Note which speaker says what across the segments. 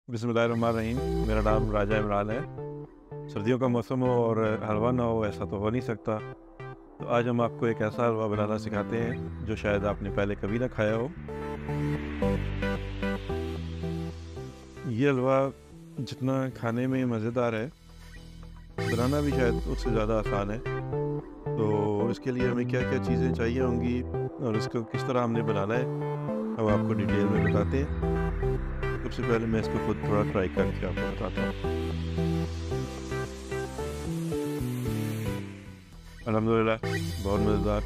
Speaker 1: बिस्मिल्लाहिर्रहमानिर्रहीम। मेरा नाम राजा इमरान है। सर्दियों का मौसम हो और हलवा ना हो, ऐसा तो हो नहीं सकता। तो आज हम आपको एक ऐसा हलवा बनाना सिखाते हैं जो शायद आपने पहले कभी ना खाया हो। ये हलवा जितना खाने में मज़ेदार है, बनाना भी शायद उससे ज़्यादा आसान है। तो इसके लिए हमें क्या क्या चीज़ें चाहिए होंगी और इसको किस तरह हमने बनाना है, हम आपको डिटेल में बताते हैं। सबसे पहले मैं इसको खुद थोड़ा ट्राई करके आपको बताता हूँ। अल्हम्दुलिल्लाह, बहुत मज़ेदार।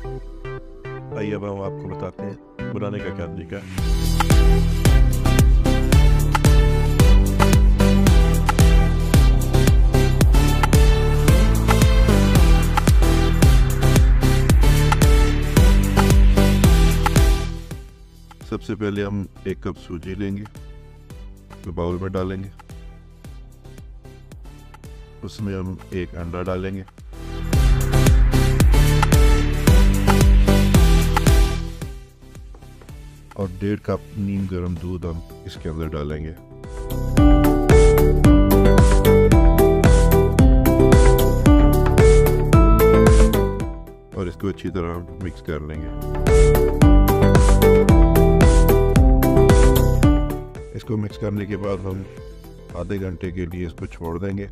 Speaker 1: आइए अब हम आपको बताते हैं बनाने का क्या तरीका है। सबसे पहले हम 1 कप सूजी लेंगे, तो बाउल में डालेंगे। उसमें हम 1 अंडा डालेंगे। और 1.5 कप नीम गर्म दूध हम इसके अंदर डालेंगे। और इसको अच्छी तरह मिक्स कर लेंगे। इसको मिक्स करने के बाद हम आधे घंटे के लिए इसको छोड़ देंगे।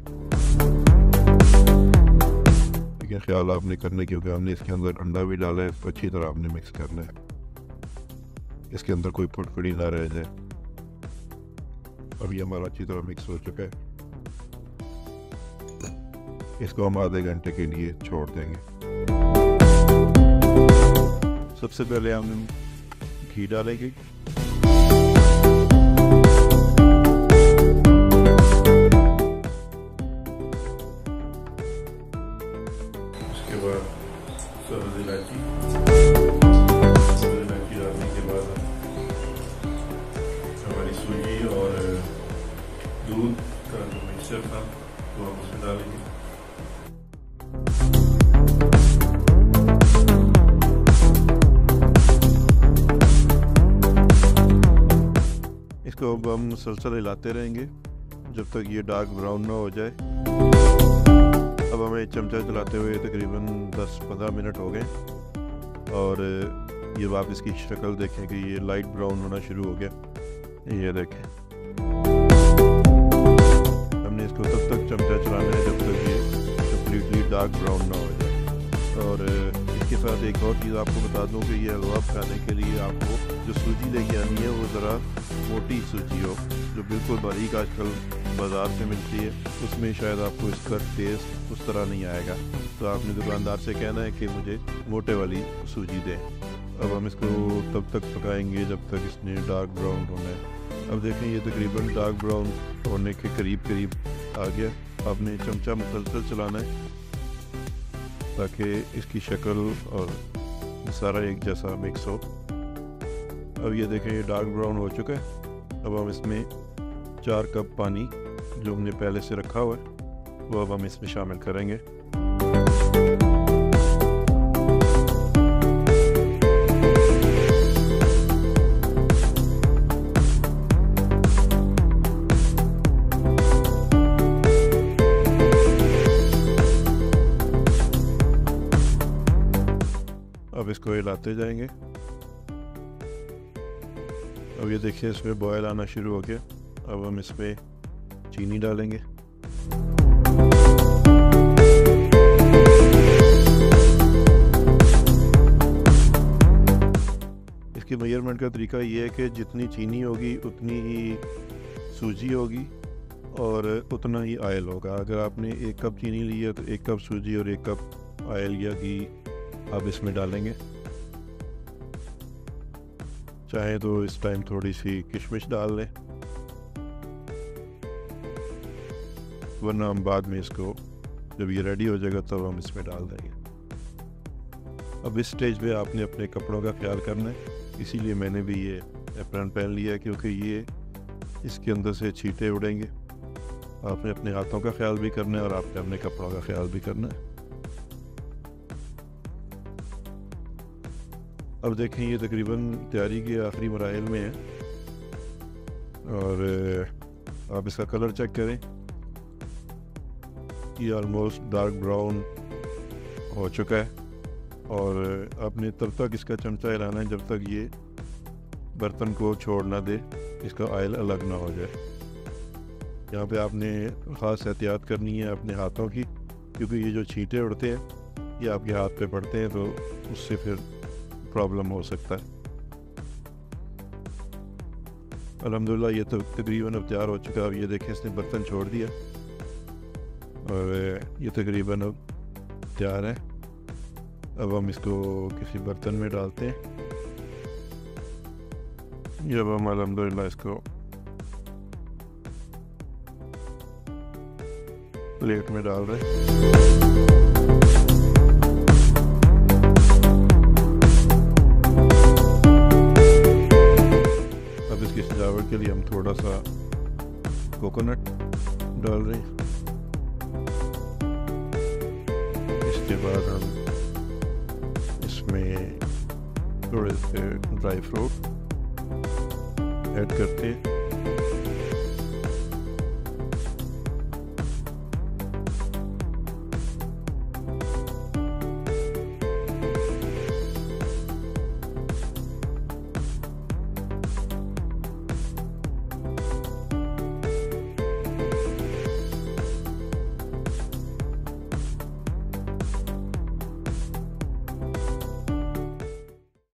Speaker 1: लेकिन ख्याल आपने करना, क्योंकि हमने इसके अंदर अंडा भी डाला है, इसको अच्छी तरह आपने मिक्स करना है, इसके अंदर कोई फुटफुटी ना रह जाए। अभी हमारा अच्छी तरह मिक्स हो चुका है। इसको हम आधे घंटे के लिए छोड़ देंगे। सबसे पहले हम घी डालेंगे। उसके बाद सब्ज़ इलायची डालने के बाद हमारी सूजी और दूध का जो मिक्सचर था वो हम उसमें डालेंगे। इसको अब हम मुसलसल हिलाते रहेंगे जब तक ये डार्क ब्राउन ना हो जाए। अब हमें चमचा चलाते हुए तकरीबन 10-15 मिनट हो गए और ये आप इसकी शक्ल देखें कि ये लाइट ब्राउन होना शुरू हो गया। ये देखें, हमने इसको तब तक चमचा चलाना है जब तक ये कम्प्लीटली डार्क ब्राउन ना हो जाए। और इसके साथ एक और चीज़ आपको बता दूं कि ये हलवा खाने के लिए आपको जो सूजी लेके आनी है वो ज़रा मोटी सूजी हो, जो बिल्कुल बारीक आजकल बाज़ार से मिलती है, उसमें शायद आपको इसका टेस्ट उस तरह नहीं आएगा। तो आपने दुकानदार से कहना है कि मुझे मोटे वाली सूजी दें। अब हम इसको तब तक पकाएंगे जब तक इसने डार्क ब्राउन होना है। अब देखें, ये तकरीबन डार्क ब्राउन होने के करीब आ गया। आपने चमचा मुसलसल चलाना है ताकि इसकी शक्ल और सारा एक जैसा मिक्स हो। अब ये देखें, ये डार्क ब्राउन हो चुका है। अब हम इसमें 4 कप पानी जो हमने पहले से रखा हुआ है वो अब हम इसमें शामिल करेंगे। अब इसको हिलाते जाएंगे। अब ये देखिए, इसमें बॉयल आना शुरू हो गया। अब हम इसमें चीनी डालेंगे। इसके मेजरमेंट का तरीका ये है कि जितनी चीनी होगी उतनी ही सूजी होगी और उतना ही ऑयल होगा। अगर आपने 1 कप चीनी ली है तो 1 कप सूजी और 1 कप ऑयल या घी आप इसमें डालेंगे। चाहे तो इस टाइम थोड़ी सी किशमिश डाल लें, वरना हम बाद में इसको जब ये रेडी हो जाएगा तब हम इसमें डाल देंगे। अब इस स्टेज पे आपने अपने कपड़ों का ख्याल करना है, इसीलिए मैंने भी ये एप्रन पहन लिया है, क्योंकि ये इसके अंदर से छींटे उड़ेंगे। आपने अपने हाथों का ख्याल भी करना है और आपने अपने कपड़ों का ख्याल भी करना है। अब देखें, ये तकरीबन तैयारी के आखिरी मराहिल में है और आप इसका कलर चेक करें, ये ऑलमोस्ट डार्क ब्राउन हो चुका है। और आपने तब तक इसका चमचा हिलाना है जब तक ये बर्तन को छोड़ ना दे, इसका ऑयल अलग ना हो जाए। यहाँ पे आपने ख़ास एहतियात करनी है अपने हाथों की, क्योंकि ये जो छींटे उड़ते हैं ये आपके हाथ पे पड़ते हैं तो उससे फिर प्रॉब्लम हो सकता है। अल्हम्दुलिल्लाह ये तो तकरीबन अब तैयार हो चुका है। अब ये देखें इसने बर्तन छोड़ दिया और ये तकरीबन अब तैयार है। अब हम इसको किसी बर्तन में डालते हैं। जब हम अल्हम्दुलिल्लाह इसको प्लेट में डाल रहे हैं। अब इसकी सजावट के लिए हम थोड़ा सा कोकोनट डाल रहे हैं। इसके बाद हम इसमें थोड़े से ड्राई फ्रूट ऐड करते हैं।